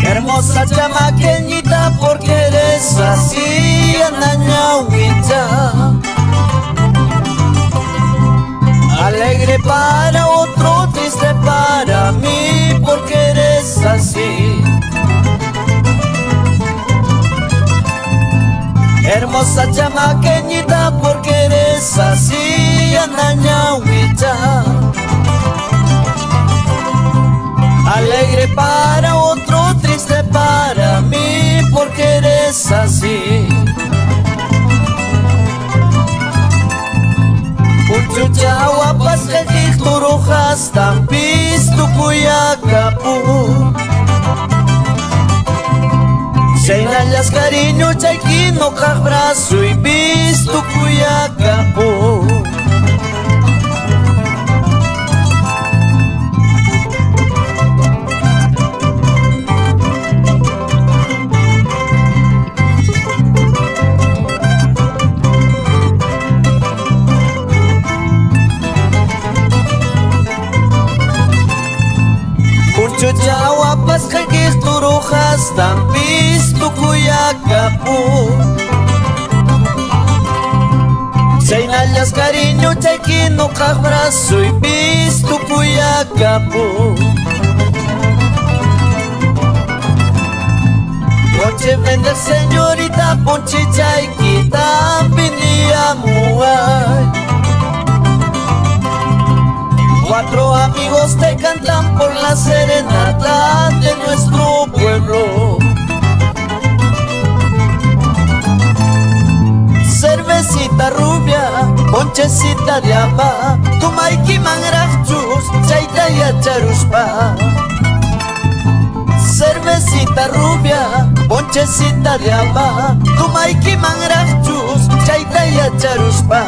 Hermosa chamaqueñita, porque eres así, anañauita. Alegre para otro, triste para mí, porque eres así. Hermosa chamaqueñita, porque eres así, anañauita. Alegre para otro, triste para mí, porque eres así. Uchucha guapas que turujas tampis tu cuyacapu. Seinallas cariño chaiquino brazo y bis tu cuyacapu. Chucha guapas que turujas tampis tu cuyacapu. Seinallas cariño chaiquino brazo y bis tu cuyacapu. Ponche vende señorita, ponche chaiquita, pinía muay. Cuatro amigos te cantan por la serenata de nuestro pueblo. Cervecita rubia, ponchecita de aba, tu maiki mangrachus, chaita y acharuspa. Cervecita rubia, ponchecita de aba, tu maiki mangrachus, chaita y acharuspa.